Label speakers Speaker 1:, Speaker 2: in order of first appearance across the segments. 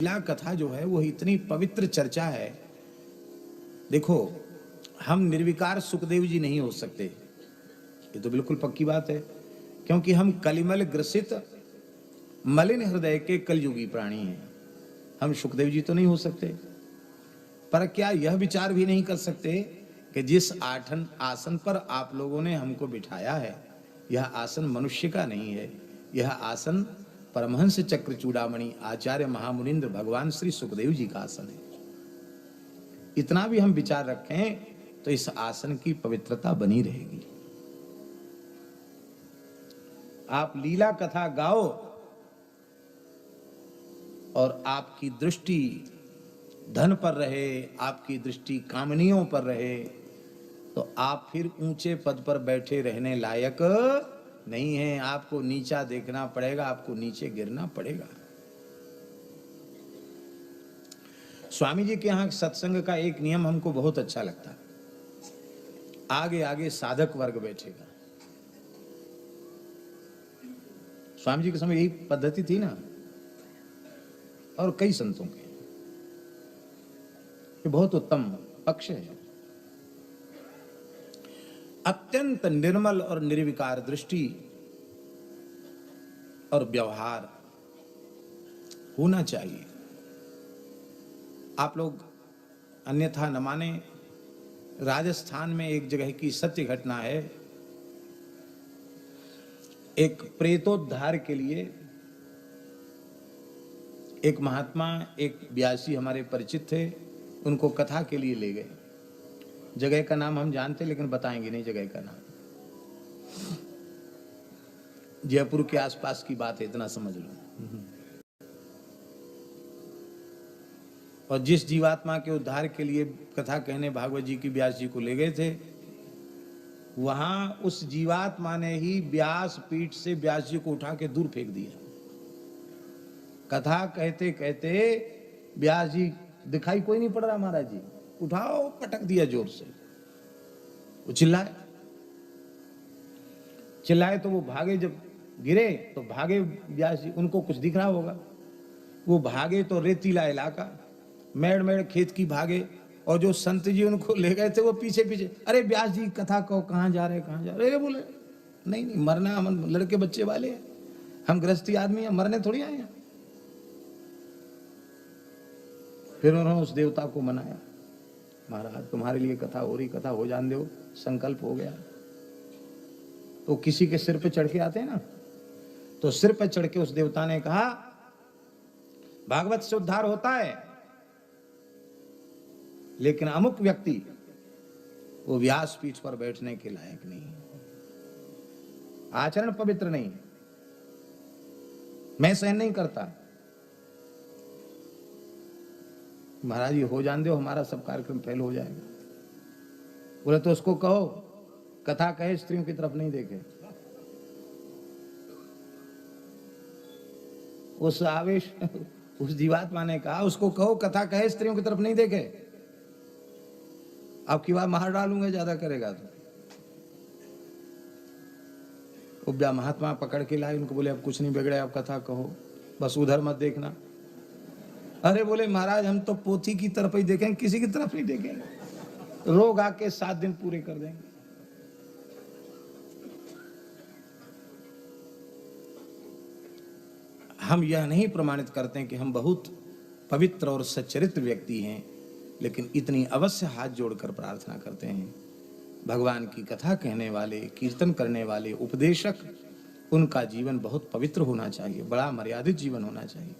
Speaker 1: लीला कथा जो है वो इतनी पवित्र चर्चा है। देखो, हम निर्विकार सुखदेव जी नहीं हो सकते, ये तो बिल्कुल पक्की बात है, क्योंकि हम कलिमल ग्रसित मलिन हृदय के कलयुगी प्राणी हैं। हम सुखदेव जी तो नहीं हो सकते, पर क्या यह विचार भी नहीं कर सकते कि जिस आसन पर आप लोगों ने हमको बिठाया है, यह आसन मनुष्य का नहीं है, यह आसन परमहंस चक्र चूड़ामणि आचार्य महामुनिंद्र भगवान श्री सुखदेव जी का आसन है। इतना भी हम विचार रखें तो इस आसन की पवित्रता बनी रहेगी। आप लीला कथा गाओ और आपकी दृष्टि धन पर रहे, आपकी दृष्टि कामनियों पर रहे, तो आप फिर ऊंचे पद पर बैठे रहने लायक नहीं है। आपको नीचा देखना पड़ेगा, आपको नीचे गिरना पड़ेगा। स्वामी जी के यहाँ सत्संग का एक नियम हमको बहुत अच्छा लगता है। आगे आगे साधक वर्ग बैठेगा। स्वामी जी के समय यही पद्धति थी ना, और कई संतों के, ये बहुत उत्तम पक्ष है। अत्यंत निर्मल और निर्विकार दृष्टि और व्यवहार होना चाहिए। आप लोग अन्यथा न माने, राजस्थान में एक जगह की सत्य घटना है। एक प्रेतोद्धार के लिए एक महात्मा, एक व्यासी हमारे परिचित थे, उनको कथा के लिए ले गए। जगह का नाम हम जानते लेकिन बताएंगे नहीं जगह का नाम। जयपुर के आसपास की बात है, इतना समझ लो। और जिस जीवात्मा के उद्धार के लिए कथा कहने भागवत जी की व्यास जी को ले गए थे, वहां उस जीवात्मा ने ही व्यास पीठ से व्यास जी को उठा के दूर फेंक दिया। कथा कहते कहते व्यास जी दिखाई कोई नहीं पड़ रहा, महाराज जी उठाओ, पटक दिया जोर से। वो चिल्लाए तो वो भागे, जब गिरे तो भागे व्यास जी, उनको कुछ दिख रहा होगा, वो भागे तो रेतीला इलाका, मेड़ मेड़ खेत की भागे, और जो संत जी उनको ले गए थे वो पीछे पीछे, अरे व्यास जी कथा कहो, कहाँ जा रहे, कहाँ जा रहे? बोले नहीं नहीं, मरना हम लड़के बच्चे वाले हैं, हम गृहस्थी आदमी हैं, मरने थोड़ी आए हैं। फिर उन्होंने उस देवता को मनाया, महाराज तुम्हारे लिए कथा हो रही, कथा हो जान दो, संकल्प हो गया। तो किसी के सिर पे चढ़ के आते हैं ना, तो सिर पे चढ़ के उस देवता ने कहा, भागवत से उद्धार होता है, लेकिन अमुक व्यक्ति वो व्यास पीठ पर बैठने के लायक नहीं, आचरण पवित्र नहीं, मैं सहन नहीं करता। महाराज ये हो जान दो, हमारा सब कार्यक्रम फेल हो जाएगा। बोले तो उसको कहो कथा कहे, स्त्रियों की तरफ नहीं देखे। उस आवेश उस जीवात्मा ने कहा, उसको कहो कथा कहे, स्त्रियों की तरफ नहीं देखे। आपकी बात मार डालूंगा ज्यादा करेगा तो। उब्या महात्मा पकड़ के लाए, उनको बोले अब कुछ नहीं बिगड़े, आप कथा कहो, बस उधर मत देखना। अरे बोले महाराज हम तो पोथी की तरफ ही देखेंगे, किसी की तरफ नहीं देखेंगे, रोग आके 7 दिन पूरे कर देंगे। हम यह नहीं प्रमाणित करते कि हम बहुत पवित्र और सच्चरित्र व्यक्ति हैं, लेकिन इतनी अवश्य हाथ जोड़कर प्रार्थना करते हैं, भगवान की कथा कहने वाले, कीर्तन करने वाले, उपदेशक, उनका जीवन बहुत पवित्र होना चाहिए, बड़ा मर्यादित जीवन होना चाहिए।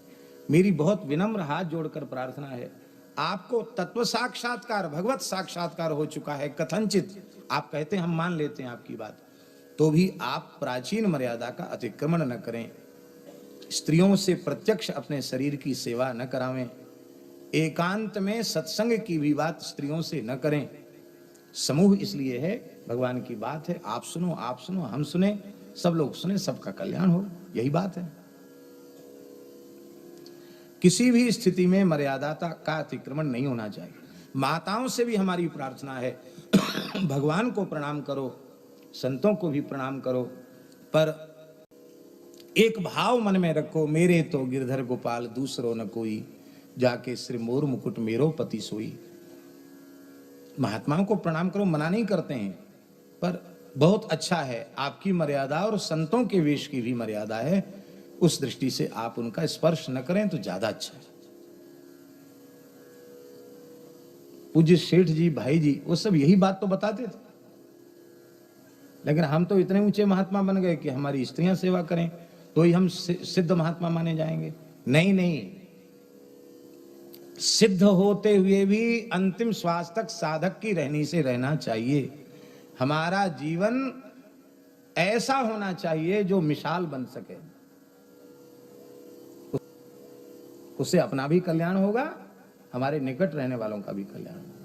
Speaker 1: मेरी बहुत विनम्र हाथ जोड़कर प्रार्थना है, आपको तत्व साक्षात्कार, भगवत साक्षात्कार हो चुका है कथनचित, आप कहते हैं हम मान लेते हैं आपकी बात, तो भी आप प्राचीन मर्यादा का अतिक्रमण न करें, स्त्रियों से प्रत्यक्ष अपने शरीर की सेवा न करावें, एकांत में सत्संग की भी बात स्त्रियों से न करें। समूह इसलिए है, भगवान की बात है, आप सुनो, हम सुने, सब लोग सुने, सबका कल्याण हो, यही बात है। किसी भी स्थिति में मर्यादा का अतिक्रमण नहीं होना चाहिए। माताओं से भी हमारी प्रार्थना है, भगवान को प्रणाम करो, संतों को भी प्रणाम करो, पर एक भाव मन में रखो, मेरे तो गिरधर गोपाल दूसरो न कोई, जाके श्री मोर मुकुट मेरो पति सोई। महात्माओं को प्रणाम करो, मना नहीं करते हैं, पर बहुत अच्छा है, आपकी मर्यादा और संतों के वेश की भी मर्यादा है, उस दृष्टि से आप उनका स्पर्श न करें तो ज्यादा अच्छा है। पूज्य सेठ जी, भाई जी, वो सब यही बात तो बताते थे, लेकिन हम तो इतने ऊंचे महात्मा बन गए कि हमारी स्त्रियां सेवा करें तो ही हम सिद्ध महात्मा माने जाएंगे। नहीं नहीं, सिद्ध होते हुए भी अंतिम श्वास तक साधक की रहनी से रहना चाहिए। हमारा जीवन ऐसा होना चाहिए जो मिसाल बन सके, उससे अपना भी कल्याण होगा, हमारे निकट रहने वालों का भी कल्याण होगा।